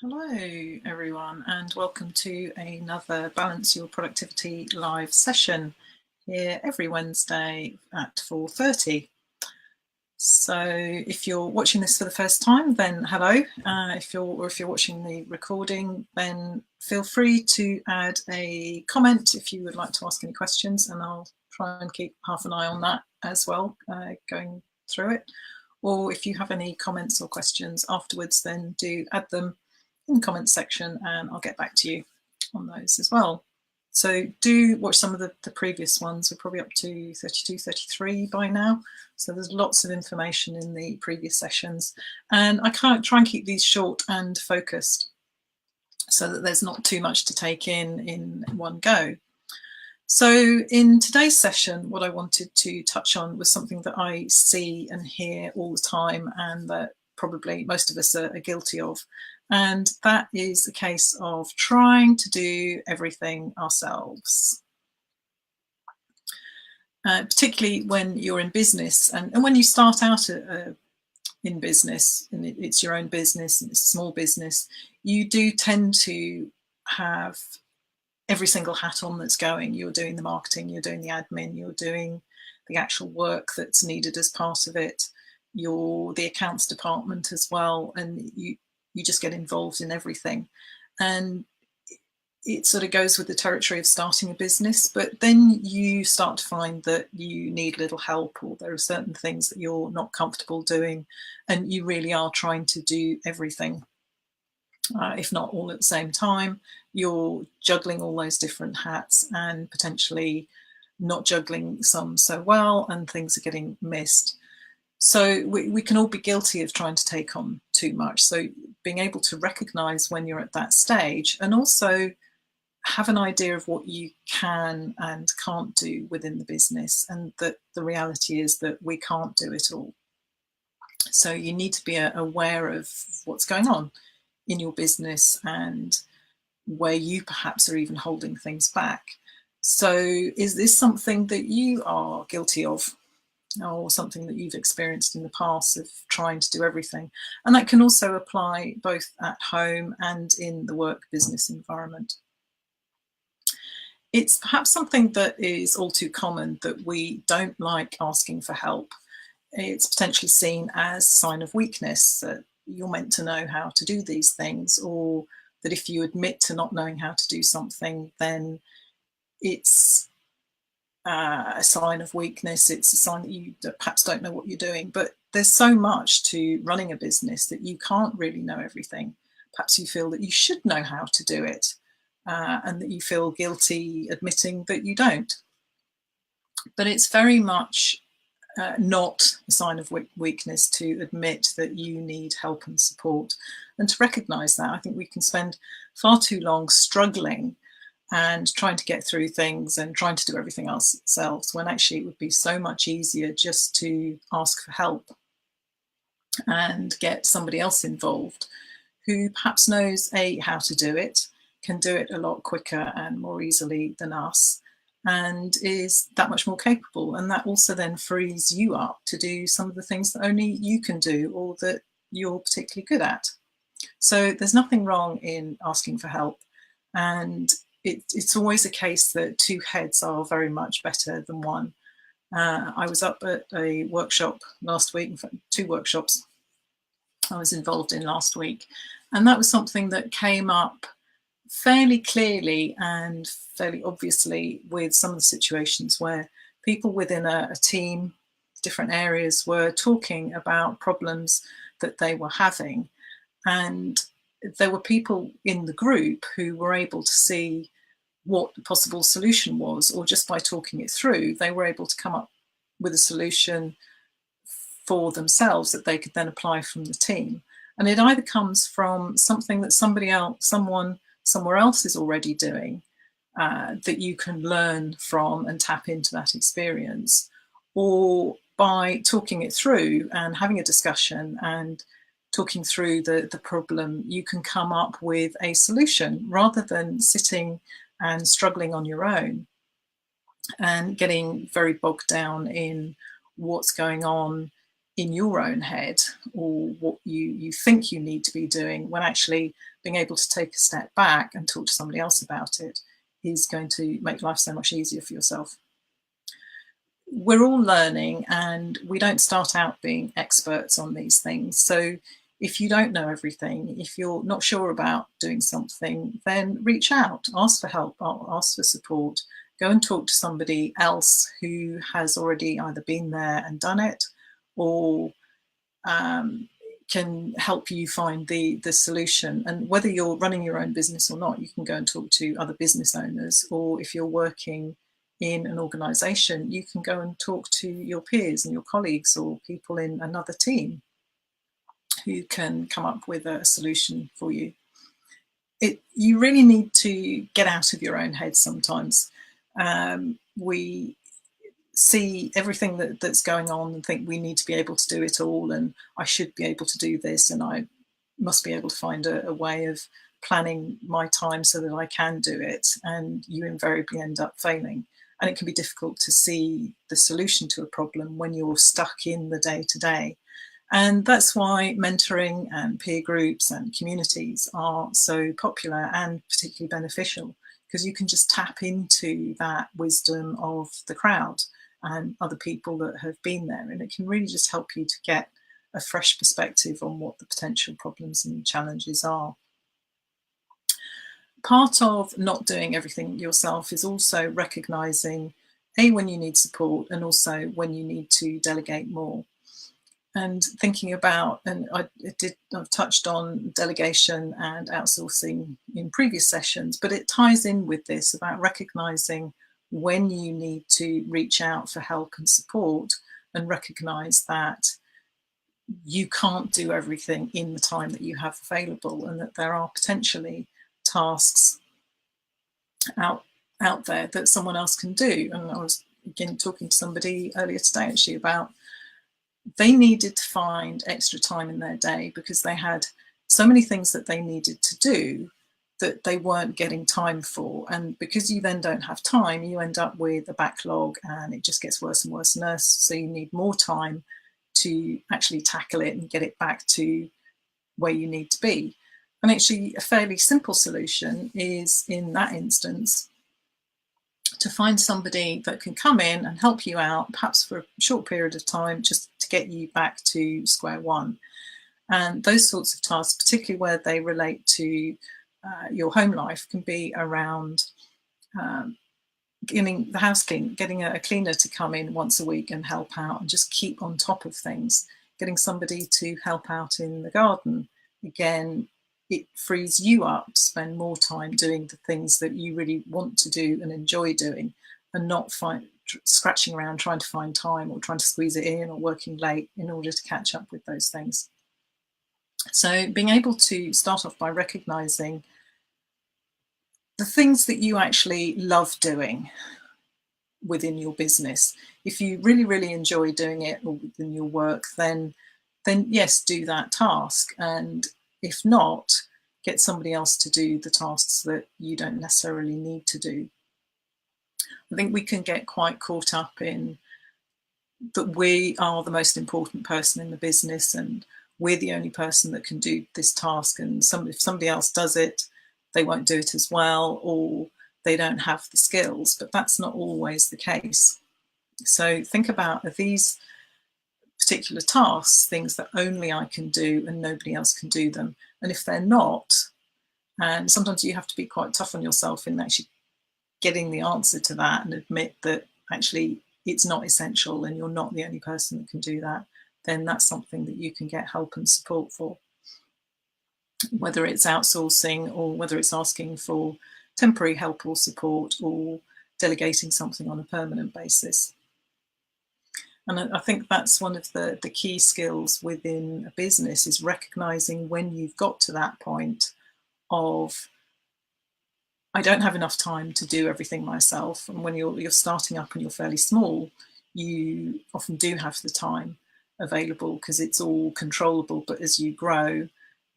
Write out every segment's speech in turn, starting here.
Hello everyone and welcome to another Balance Your Productivity live session here every Wednesday at 4:30. So if you're watching this for the first time, then hello. If you're watching the recording, then feel free to add a comment if you would like to ask any questions, and I'll try and keep half an eye on that as well, going through it. Or if you have any comments or questions afterwards, then do add them in the comments section and I'll get back to you on those as well. So do watch some of the previous ones. We're probably up to 32, 33 by now. So there's lots of information in the previous sessions. And I can't try and keep these short and focused so that there's not too much to take in one go. So in today's session, what I wanted to touch on was something that I see and hear all the time and that probably most of us are guilty of. And that is a case of trying to do everything ourselves. Particularly when you're in business and when you start out in business, and it's your own business and it's a small business, you do tend to have every single hat on that's going. You're doing the marketing, you're doing the admin, you're doing the actual work that's needed as part of it. You're the accounts department as well, and you just get involved in everything. And it sort of goes with the territory of starting a business, but then you start to find that you need little help, or there are certain things that you're not comfortable doing, and you really are trying to do everything. If not all at the same time, you're juggling all those different hats and potentially not juggling some so well, and things are getting missed. So we can all be guilty of trying to take on too much. So being able to recognize when you're at that stage, and also have an idea of what you can and can't do within the business, and that the reality is that we can't do it all. So you need to be aware of what's going on in your business and where you perhaps are even holding things back. So is this something that you are guilty of, or something that you've experienced in the past of trying to do everything? And that can also apply both at home and in the work business environment. It's perhaps something that is all too common, that we don't like asking for help. It's potentially seen as a sign of weakness, that you're meant to know how to do these things, or that if you admit to not knowing how to do something, then it's a sign of weakness. It's a sign that you perhaps don't know what you're doing. But there's so much to running a business that you can't really know everything. Perhaps you feel that you should know how to do it, and that you feel guilty admitting that you don't. But it's very much not a sign of weakness to admit that you need help and support, and to recognise that. I think we can spend far too long struggling and trying to get through things and trying to do everything else ourselves, when actually it would be so much easier just to ask for help and get somebody else involved who perhaps knows how to do it, can do it a lot quicker and more easily than us, and is that much more capable. And that also then frees you up to do some of the things that only you can do, or that you're particularly good at. So there's nothing wrong in asking for help. And it's always a case that two heads are very much better than one. I was up at a workshop last week, in fact, 2 workshops I was involved in last week. And that was something that came up fairly clearly and fairly obviously with some of the situations where people within a team, different areas, were talking about problems that they were having. And there were people in the group who were able to see what the possible solution was, or just by talking it through, they were able to come up with a solution for themselves that they could then apply from the team. And it either comes from something that someone somewhere else is already doing, that you can learn from and tap into that experience, or by talking it through and having a discussion and talking through the problem, you can come up with a solution rather than sitting and struggling on your own and getting very bogged down in what's going on in your own head, or what you think you need to be doing, when actually being able to take a step back and talk to somebody else about it is going to make life so much easier for yourself. We're all learning, and we don't start out being experts on these things. So if you don't know everything, if you're not sure about doing something, then reach out, ask for help, ask for support, go and talk to somebody else who has already either been there and done it, or can help you find the solution. And whether you're running your own business or not, you can go and talk to other business owners, or if you're working in an organization, you can go and talk to your peers and your colleagues or people in another team who can come up with a solution for you. You really need to get out of your own head sometimes. We see everything that's going on and think we need to be able to do it all, and I should be able to do this, and I must be able to find a way of planning my time so that I can do it, and you invariably end up failing. And it can be difficult to see the solution to a problem when you're stuck in the day-to-day. And that's why mentoring and peer groups and communities are so popular and particularly beneficial, because you can just tap into that wisdom of the crowd and other people that have been there. And it can really just help you to get a fresh perspective on what the potential problems and challenges are. Part of not doing everything yourself is also recognizing when you need support, and also when you need to delegate more. And thinking about, and I've touched on delegation and outsourcing in previous sessions, but it ties in with this about recognizing when you need to reach out for help and support, and recognize that you can't do everything in the time that you have available, and that there are potentially tasks out there that someone else can do. And I was again talking to somebody earlier today actually about, they needed to find extra time in their day because they had so many things that they needed to do that they weren't getting time for. And because you then don't have time, you end up with a backlog, and it just gets worse and worse and worse. So you need more time to actually tackle it and get it back to where you need to be. And actually a fairly simple solution is, in that instance, to find somebody that can come in and help you out, perhaps for a short period of time, just to get you back to square one. And those sorts of tasks, particularly where they relate to your home life, can be around getting the house clean, getting a cleaner to come in once a week and help out and just keep on top of things, getting somebody to help out in the garden. Again, it frees you up to spend more time doing the things that you really want to do and enjoy doing, and not scratching around trying to find time, or trying to squeeze it in, or working late in order to catch up with those things. So being able to start off by recognizing the things that you actually love doing within your business. If you really, really enjoy doing it, or within your work, then yes, do that task. And if not, get somebody else to do the tasks that you don't necessarily need to do. I think we can get quite caught up in that we are the most important person in the business, and we're the only person that can do this task, and if somebody else does it, they won't do it as well, or they don't have the skills. But that's not always the case. So think about, are these particular tasks things that only I can do and nobody else can do them? And if they're not, and sometimes you have to be quite tough on yourself in actually getting the answer to that, and admit that actually it's not essential and you're not the only person that can do that, then that's something that you can get help and support for. Whether it's outsourcing, or whether it's asking for temporary help or support, or delegating something on a permanent basis. And I think that's one of the key skills within a business, is recognizing when you've got to that point of, I don't have enough time to do everything myself. And when you're starting up and you're fairly small, you often do have the time available because it's all controllable. But as you grow,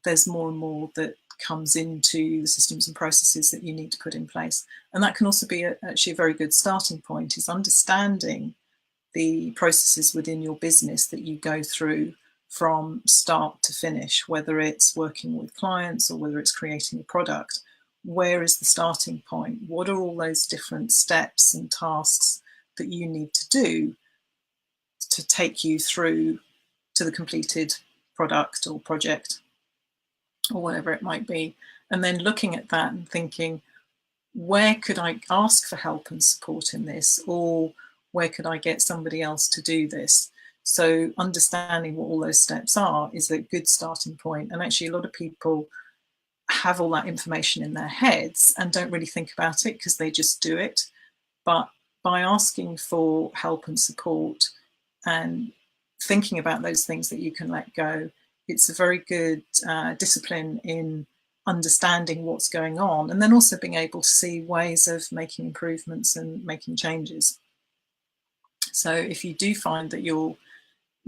there's more and more that comes into the systems and processes that you need to put in place. And that can also be actually a very good starting point, is understanding the processes within your business that you go through from start to finish, whether it's working with clients or whether it's creating a product. Where is the starting point? What are all those different steps and tasks that you need to do to take you through to the completed product or project or whatever it might be? And then looking at that and thinking, where could I ask for help and support in this? Or where could I get somebody else to do this? So understanding what all those steps are is a good starting point. And actually, a lot of people have all that information in their heads and don't really think about it because they just do it. But by asking for help and support and thinking about those things that you can let go, it's a very good discipline in understanding what's going on, and then also being able to see ways of making improvements and making changes. So if you do find that you're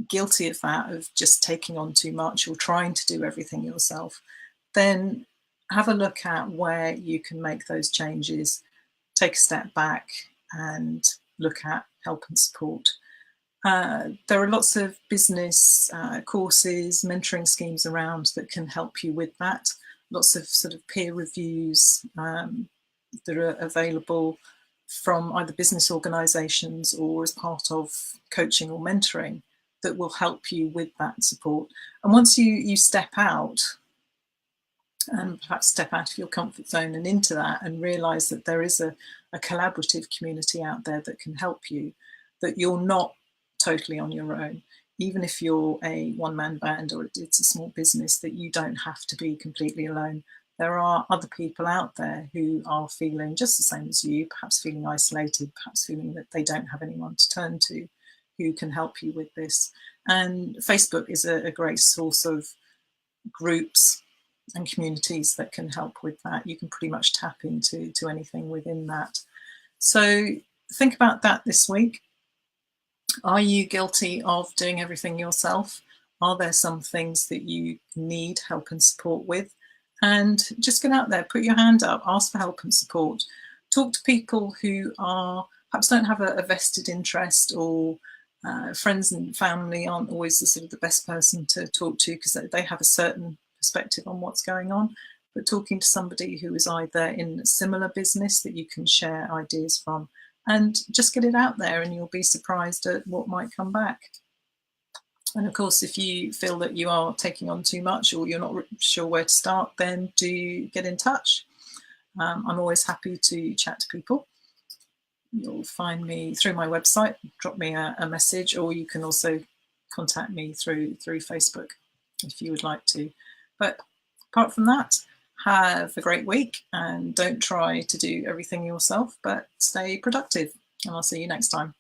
guilty of that, of just taking on too much or trying to do everything yourself, then have a look at where you can make those changes, take a step back and look at help and support. There are lots of business courses, mentoring schemes around that can help you with that. Lots of sort of peer reviews that are available from either business organisations or as part of coaching or mentoring that will help you with that support. And once you step out, and perhaps step out of your comfort zone and into that and realise that there is a collaborative community out there that can help you, that you're not totally on your own. Even if you're a one-man band or it's a small business, that you don't have to be completely alone. There are other people out there who are feeling just the same as you, perhaps feeling isolated, perhaps feeling that they don't have anyone to turn to who can help you with this. And Facebook is a great source of groups and communities that can help with that. You can pretty much tap into anything within that. So think about that this week. Are you guilty of doing everything yourself? Are there some things that you need help and support with? And just get out there, put your hand up, ask for help and support. Talk to people who are perhaps don't have a vested interest, or friends and family aren't always the sort of the best person to talk to because they have a certain perspective on what's going on. But talking to somebody who is either in a similar business that you can share ideas from, and just get it out there, and you'll be surprised at what might come back. And of course, if you feel that you are taking on too much or you're not sure where to start, then do get in touch. I'm always happy to chat to people. You'll find me through my website, drop me a message, or you can also contact me through Facebook if you would like to. But apart from that, have a great week and don't try to do everything yourself, but stay productive. And I'll see you next time.